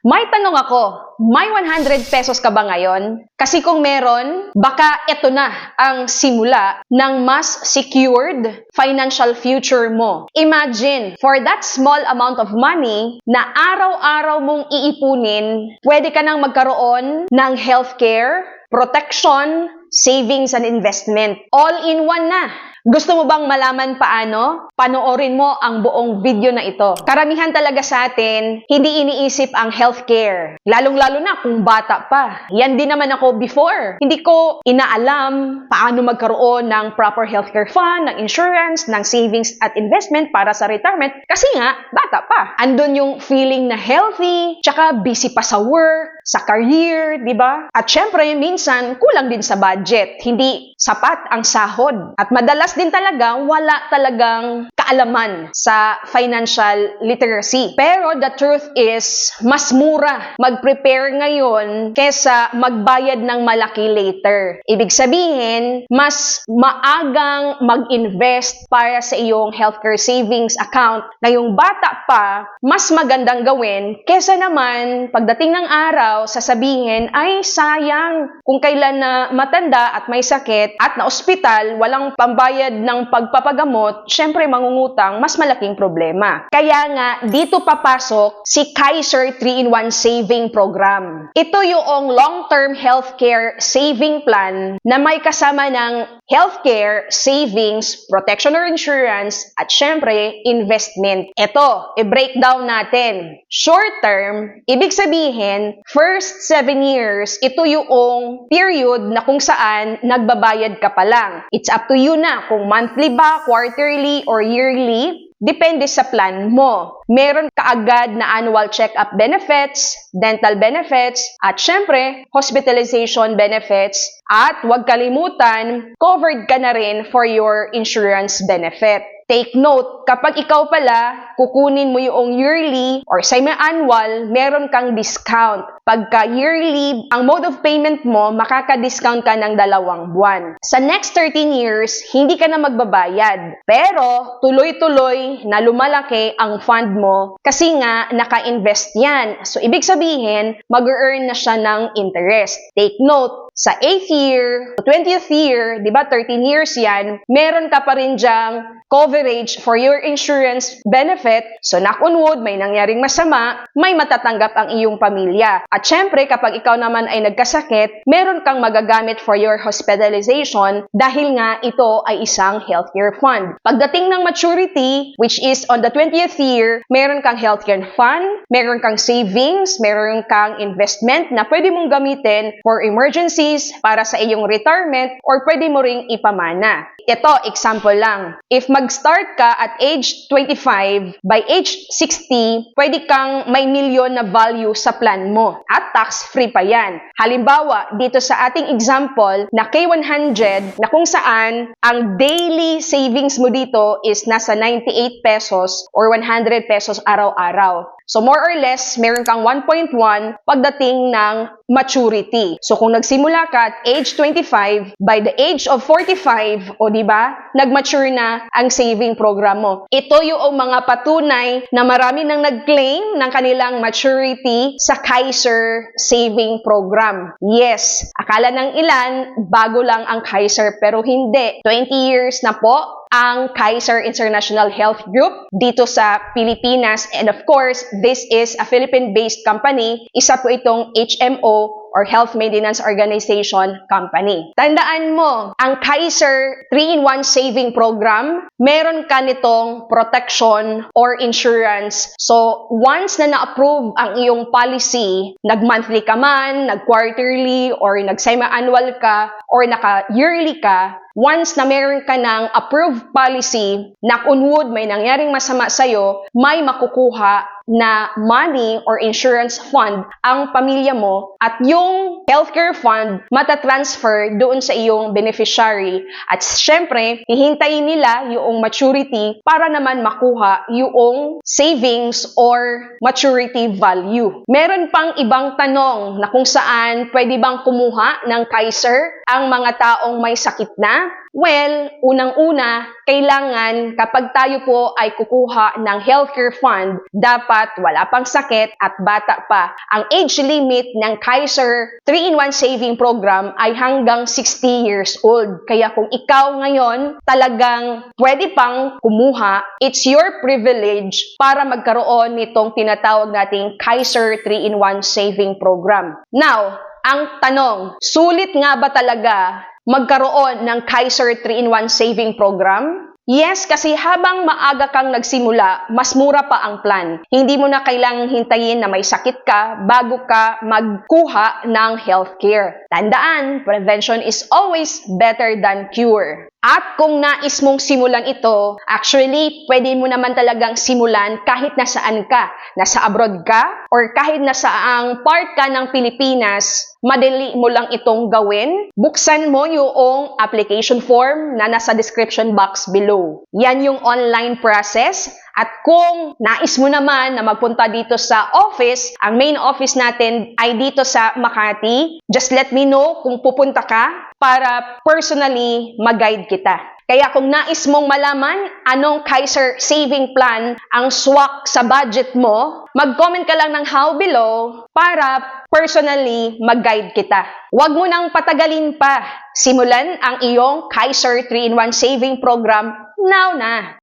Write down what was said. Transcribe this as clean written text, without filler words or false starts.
May tanong ako, may 100 pesos ka ba ngayon? Kasi kung meron, baka ito na ang simula ng mas secured financial future mo. Imagine, for that small amount of money na araw-araw mong iipunin, pwede ka nang magkaroon ng healthcare, protection, savings and investment. All in one na. Gusto mo bang malaman paano? Panoorin mo ang buong video na ito. Karamihan talaga sa atin, hindi iniisip ang healthcare. Lalong-lalo na kung bata pa. Yan din naman ako before. Hindi ko inaalam paano magkaroon ng proper healthcare fund, ng insurance, ng savings at investment para sa retirement. Kasi nga, bata pa. Andun yung feeling na healthy, tsaka busy pa sa work, sa career, di ba? At syempre, minsan, kulang din sa budget. Hindi sapat ang sahod. At madalas din talaga, wala talagang kaalaman sa financial literacy. Pero the truth is, mas mura mag-prepare ngayon kesa magbayad ng malaki later. Ibig sabihin, mas maagang mag-invest para sa iyong healthcare savings account ngayong bata pa, mas magandang gawin kesa naman pagdating ng araw, sasabihin, ay sayang kung kailan na matanda at may sakit at na ospital, walang pambayad ng pagpapagamot, syempre mangungutang, mas malaking problema. Kaya nga, dito papasok si Kaiser 3-in-1 Saving Program. Ito yung long-term healthcare saving plan na may kasama ng healthcare, savings, protection or insurance, at syempre, investment. Ito, i-breakdown natin. Short term, ibig sabihin, first 7 years, ito yung period na kung saan nagbabayad ka pa lang. It's up to you na kung monthly ba, quarterly, or yearly. Depende sa plan mo. Meron kaagad na annual check-up benefits, dental benefits, at syempre, hospitalization benefits. At huwag kalimutan, covered ka na rin for your insurance benefit. Take note, kapag ikaw pala, kukunin mo yung yearly or semi-annual, meron kang discount. Pagka yearly, ang mode of payment mo, makaka-discount ka ng 2 buwan. Sa next 13 years, hindi ka na magbabayad. Pero, tuloy-tuloy na lumalaki ang fund mo kasi nga, naka-invest yan. So, ibig sabihin, mag-earn na siya ng interest. Take note, sa 8th year, 20th year, di ba 13 years yan, meron ka pa rin dyang coverage for your insurance benefit. So, knock on wood, may nangyaring masama, may matatanggap ang iyong pamilya. At syempre, kapag ikaw naman ay nagkasakit, meron kang magagamit for your hospitalization dahil nga ito ay isang healthcare fund. Pagdating ng maturity, which is on the 20th year, meron kang healthcare fund, meron kang savings, meron kang investment na pwede mong gamitin for emergencies, para sa iyong retirement, or pwede mo ring ipamana. Ito, example lang. If mag-start ka at age 25, by age 60, pwede kang may milyon na value sa plan mo. At tax-free pa yan. Halimbawa, dito sa ating example, na K100, na kung saan ang daily savings mo dito is nasa 98 pesos or 100 pesos araw-araw. So, more or less, meron kang 1.1 pagdating ng maturity. So, kung nagsimula ka at age 25, by the age of 45, o diba, nag-mature na ang saving program mo. Ito yung mga patunay na marami nang nag-claim ng kanilang maturity sa Kaiser Saving Program. Yes, akala ng ilan, bago lang ang Kaiser, pero hindi. 20 years na po ang Kaiser International Health Group dito sa Pilipinas. And of course, this is a Philippine-based company. Isa po itong HMO or Health Maintenance Organization Company. Tandaan mo, ang Kaiser 3-in-1 Saving Program, meron ka nitong protection or insurance. So, once na na-approve ang iyong policy, nag-monthly ka man, nag-quarterly, or nag-semi-annual ka, or naka-yearly ka, once na meron ka ng approved policy, knock on wood, may nangyaring masama sa'yo, may makukuha na money or insurance fund ang pamilya mo at yung healthcare fund matatransfer doon sa iyong beneficiary. At syempre, hihintayin nila yung maturity para naman makuha yung savings or maturity value. Meron pang ibang tanong na kung saan pwede bang kumuha ng Kaiser ang mga taong may sakit na, Well, unang-una, kailangan kapag tayo po ay kukuha ng healthcare fund, dapat wala pang sakit at bata pa. Ang age limit ng Kaiser 3-in-1 Saving Program ay hanggang 60 years old. Kaya kung ikaw ngayon talagang pwede pang kumuha, it's your privilege para magkaroon nitong tinatawag nating Kaiser 3-in-1 Saving Program. Now, ang tanong, sulit nga ba talaga magkaroon ng Kaiser 3-in-1 Saving Program? Yes, kasi habang maaga kang nagsimula, mas mura pa ang plan. Hindi mo na kailangang hintayin na may sakit ka bago ka magkuha ng healthcare. Tandaan, prevention is always better than cure. At kung nais mong simulan ito, actually, pwede mo naman talagang simulan kahit nasaan ka. Nasa abroad ka, or kahit nasaang part ka ng Pilipinas, madali mo lang itong gawin. Buksan mo yung application form na nasa description box below. Yan yung online process. At kung nais mo naman na magpunta dito sa office, ang main office natin ay dito sa Makati, just let me know kung pupunta ka para personally mag-guide kita. Kaya kung nais mong malaman anong Kaiser Saving Plan ang swak sa budget mo, mag-comment ka lang ng how below para personally mag-guide kita. Huwag mo nang patagalin pa. Simulan ang iyong Kaiser 3-in-1 Saving Program now na.